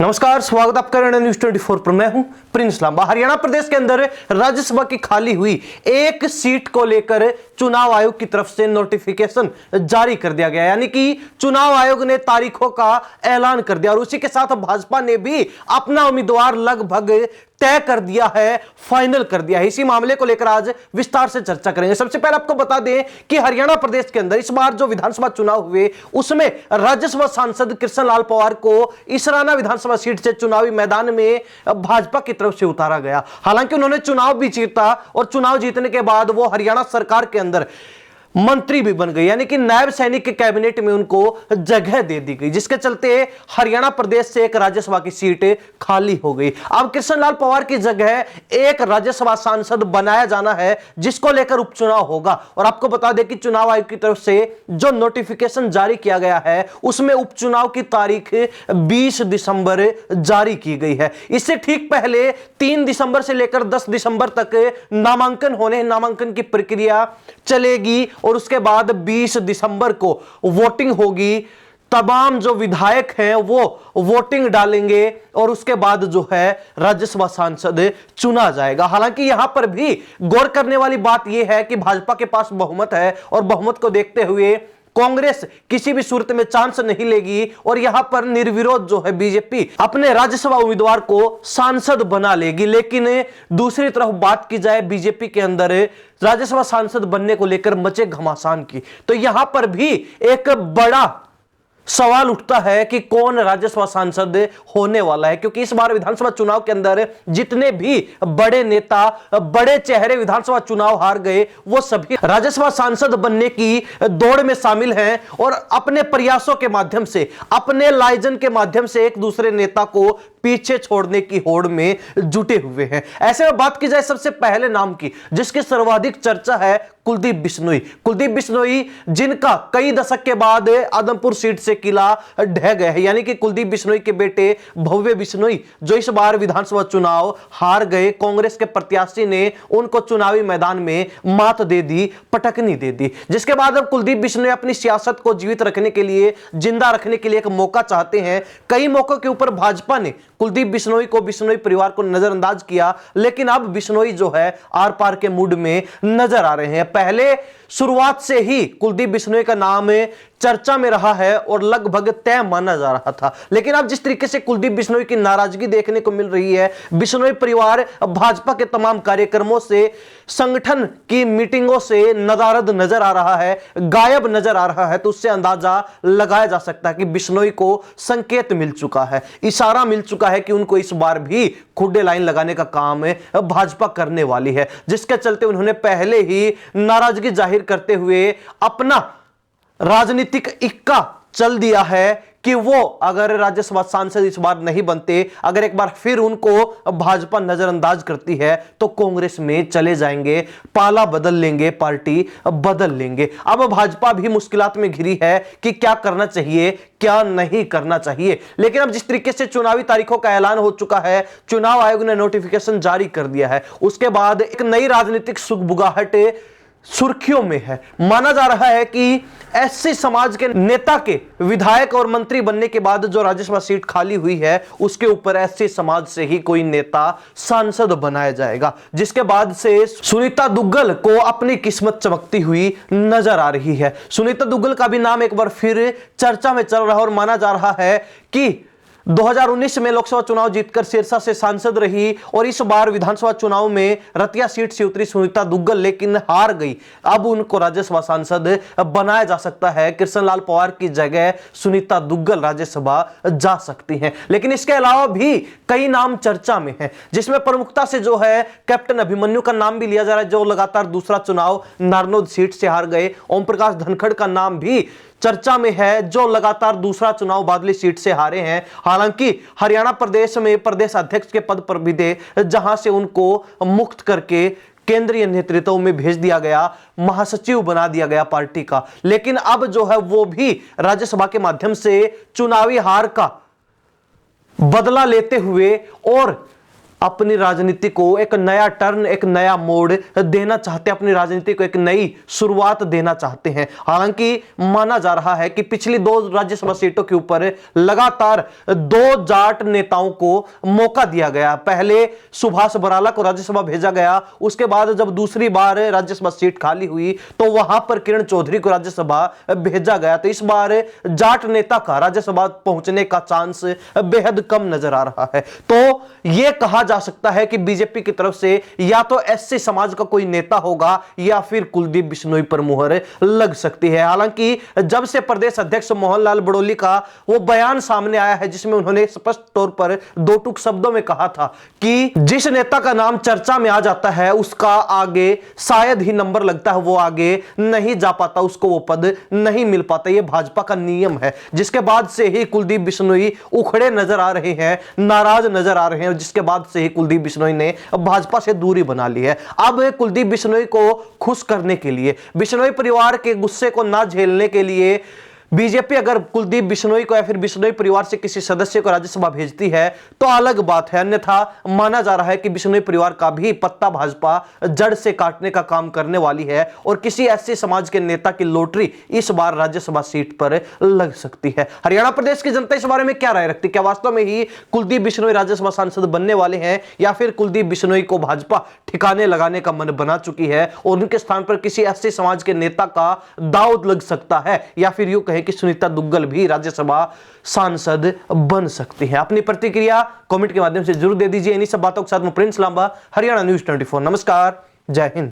नमस्कार, स्वागत आपका न्यूज 24 पर। मैं हूं प्रिंस लांबा। हरियाणा प्रदेश के अंदर राज्यसभा की खाली हुई एक सीट को लेकर चुनाव आयोग की तरफ से नोटिफिकेशन जारी कर दिया गया, यानी कि चुनाव आयोग ने तारीखों का ऐलान कर दिया और उसी के साथ भाजपा ने भी अपना उम्मीदवार लगभग तय कर दिया है, फाइनल कर दिया है। इसी मामले को लेकर आज विस्तार से चर्चा करेंगे। सबसे पहले आपको बता दें कि हरियाणा प्रदेश के अंदर इस बार जो विधानसभा चुनाव हुए उसमें राज्यसभा सांसद कृष्ण लाल पंवार को इसराना विधानसभा सीट से चुनावी मैदान में भाजपा की तरफ से उतारा गया। हालांकि उन्होंने चुनाव भी जीता और चुनाव जीतने के बाद वो हरियाणा सरकार के अंदर मंत्री भी बन गए, यानी कि नायब सैनिक के कैबिनेट में उनको जगह दे दी गई, जिसके चलते हरियाणा प्रदेश से एक राज्यसभा की सीट खाली हो गई। अब कृष्णलाल पंवार की जगह एक राज्यसभा सांसद बनाया जाना है, जिसको लेकर उपचुनाव होगा। और आपको बता दें कि चुनाव आयोग की तरफ से जो नोटिफिकेशन जारी किया गया है उसमें उपचुनाव की तारीख 20 दिसंबर जारी की गई है। इससे ठीक पहले 3 दिसंबर से लेकर 10 दिसंबर तक नामांकन की प्रक्रिया चलेगी और उसके बाद 20 दिसंबर को वोटिंग होगी। तमाम जो विधायक हैं वो वोटिंग डालेंगे और उसके बाद जो है राज्यसभा सांसद चुना जाएगा। हालांकि यहां पर भी गौर करने वाली बात यह है कि भाजपा के पास बहुमत है और बहुमत को देखते हुए कांग्रेस किसी भी सूरत में चांस नहीं लेगी और यहां पर निर्विरोध जो है बीजेपी अपने राज्यसभा उम्मीदवार को सांसद बना लेगी। लेकिन दूसरी तरफ बात की जाए बीजेपी के अंदर राज्यसभा सांसद बनने को लेकर मचे घमासान की, तो यहां पर भी एक बड़ा सवाल उठता है कि कौन राज्यसभा सांसद होने वाला है, क्योंकि इस बार विधानसभा चुनाव के अंदर जितने भी बड़े नेता, बड़े चेहरे विधानसभा चुनाव हार गए वो सभी राज्यसभा सांसद बनने की दौड़ में शामिल हैं और अपने प्रयासों के माध्यम से, अपने लाइजन के माध्यम से एक दूसरे नेता को पीछे छोड़ने की होड़ में जुटे हुए हैं। ऐसे में बात की जाए सबसे पहले नाम की जिसकी सर्वाधिक चर्चा है कुलदीप बिश्नोई। कुलदीप बिश्नोई जिनका कई दशक के बाद आदमपुर सीट से किला ढह गया है, यानी कि कुलदीप बिश्नोई के बेटे भव्य बिश्नोई जो इस बार विधानसभा चुनाव हार गए, कांग्रेस के प्रत्याशी ने उनको चुनावी मैदान में मात दे दी, पटकनी दे दी, जिसके बाद अब कुलदीप बिश्नोई अपनी सियासत को जीवित रखने के लिए, जिंदा रखने के लिए एक मौका चाहते हैं। कई मौकों के ऊपर भाजपा ने कुलदीप बिश्नोई को, बिश्नोई परिवार को नजरअंदाज किया, लेकिन अब बिश्नोई जो है आर पार के मूड में नजर आ रहे हैं। पहले शुरुआत से ही कुलदीप बिश्नोई का नाम चर्चा में रहा है और लगभग तय माना जा रहा था, लेकिन अब जिस तरीके से कुलदीप बिश्नोई की नाराजगी देखने को मिल रही है, बिश्नोई परिवार भाजपा के तमाम कार्यक्रमों से, संगठन की मीटिंगों से नदारद नजर आ रहा है, गायब नजर आ रहा है, तो उससे अंदाजा लगाया जा सकता है कि बिश्नोई को संकेत मिल चुका है, इशारा मिल चुका है कि उनको इस बार भी खुड्डे लाइन लगाने का काम भाजपा करने वाली है, जिसके चलते उन्होंने पहले ही नाराजगी जाहिर करते हुए अपना राजनीतिक इक्का चल दिया है कि वो अगर राज्यसभा सांसद इस बार नहीं बनते, अगर एक बार फिर उनको भाजपा नजरअंदाज करती है तो कांग्रेस में चले जाएंगे, पाला बदल लेंगे, पार्टी बदल लेंगे। अब भाजपा भी मुश्किलात में घिरी है कि क्या करना चाहिए, क्या नहीं करना चाहिए। लेकिन अब जिस तरीके से चुनावी तारीखों का ऐलान हो चुका है, चुनाव आयोग ने नोटिफिकेशन जारी कर दिया है, उसके बाद एक नई राजनीतिक सुगबुगाहट सुर्खियों में है। माना जा रहा है कि एससी समाज के नेता के विधायक और मंत्री बनने के बाद जो राज्यसभा सीट खाली हुई है उसके ऊपर एससी समाज से ही कोई नेता सांसद बनाया जाएगा, जिसके बाद से सुनीता दुग्गल को अपनी किस्मत चमकती हुई नजर आ रही है। सुनीता दुग्गल का भी नाम एक बार फिर चर्चा में चल रहा है और माना जा रहा है कि 2019 में लोकसभा चुनाव जीतकर सिरसा से सांसद रही और इस बार विधानसभा चुनाव में रतिया सीट से उतरी सुनीता दुग्गल, लेकिन हार गई। अब उनको राज्यसभा सांसद बनाया जा सकता है, कृष्णलाल पंवार की जगह सुनीता दुग्गल राज्यसभा जा सकती हैं। लेकिन इसके अलावा भी कई नाम चर्चा में हैं, जिसमें प्रमुखता से जो है कैप्टन अभिमन्यु का नाम भी लिया जा रहा है, जो लगातार दूसरा चुनाव नारनौल सीट से हार गए। ओम प्रकाश धनखड़ का नाम भी चर्चा में है, जो लगातार दूसरा चुनाव बादली सीट से हारे हैं। हालांकि हरियाणा प्रदेश में प्रदेश अध्यक्ष के पद पर भी थे, जहां से उनको मुक्त करके केंद्रीय नेतृत्व में भेज दिया गया, महासचिव बना दिया गया पार्टी का। लेकिन अब जो है वो भी राज्यसभा के माध्यम से चुनावी हार का बदला लेते हुए और अपनी राजनीति को एक नया टर्न, एक नया मोड़ देना चाहते हैं, अपनी राजनीति को एक नई शुरुआत देना चाहते हैं। हालांकि माना जा रहा है कि पिछली 2 राज्यसभा सीटों के ऊपर लगातार 2 जाट नेताओं को मौका दिया गया। पहले सुभाष बराला को राज्यसभा भेजा गया, उसके बाद जब दूसरी बार राज्यसभा सीट खाली हुई तो वहां पर किरण चौधरी को राज्यसभा भेजा गया। तो इस बार जाट नेता का राज्यसभा पहुंचने का चांस बेहद कम नजर आ रहा है। तो यह कहा जा सकता है कि बीजेपी की तरफ से या तो एससी समाज का कोई नेता होगा या फिर कुलदीप बिश्नोई पर मुहर लग सकती है। हालांकि जब से प्रदेश अध्यक्ष मोहनलाल बड़ोली का वो बयान सामने आया है जिसमें उन्होंने स्पष्ट तौर पर 2 टूक शब्दों में कहा था कि जिस नेता का नाम चर्चा में आ जाता है उसका आगे शायद ही नंबर लगता है, वो आगे नहीं जा पाता, उसको वो पद नहीं मिल पाता। ये भाजपा का नियम है। जिसके बाद से ही कुलदीप बिश्नोई उखड़े नजर आ रहे हैं, नाराज नजर आ रहे हैं, जिसके बाद से ही कुलदीप बिश्नोई ने भाजपा से दूरी बना ली है। अब कुलदीप बिश्नोई को खुश करने के लिए, बिश्नोई परिवार के गुस्से को ना झेलने के लिए बीजेपी अगर कुलदीप बिश्नोई को या फिर बिश्नोई परिवार से किसी सदस्य को राज्यसभा भेजती है तो अलग बात है, अन्यथा माना जा रहा है कि बिश्नोई परिवार का भी पत्ता भाजपा जड़ से काटने का काम करने वाली है और किसी ऐसे समाज के नेता की लॉटरी इस बार राज्यसभा सीट पर लग सकती है। हरियाणा प्रदेश की जनता इस बारे में क्या राय रखती है? क्या वास्तव में ही कुलदीप बिश्नोई राज्यसभा सांसद बनने वाले हैं या फिर कुलदीप बिश्नोई को भाजपा ठिकाने लगाने का मन बना चुकी है और उनके स्थान पर किसी ऐसे समाज के नेता का दांव लग सकता है, या फिर यूं कहें कि सुनीता दुग्गल भी राज्यसभा सांसद बन सकती है? अपनी प्रतिक्रिया कमेंट के माध्यम से जरूर दे दीजिए। इन्हीं सब बातों के साथ मैं प्रिंस लांबा, हरियाणा न्यूज़ 24। नमस्कार, जय हिंद।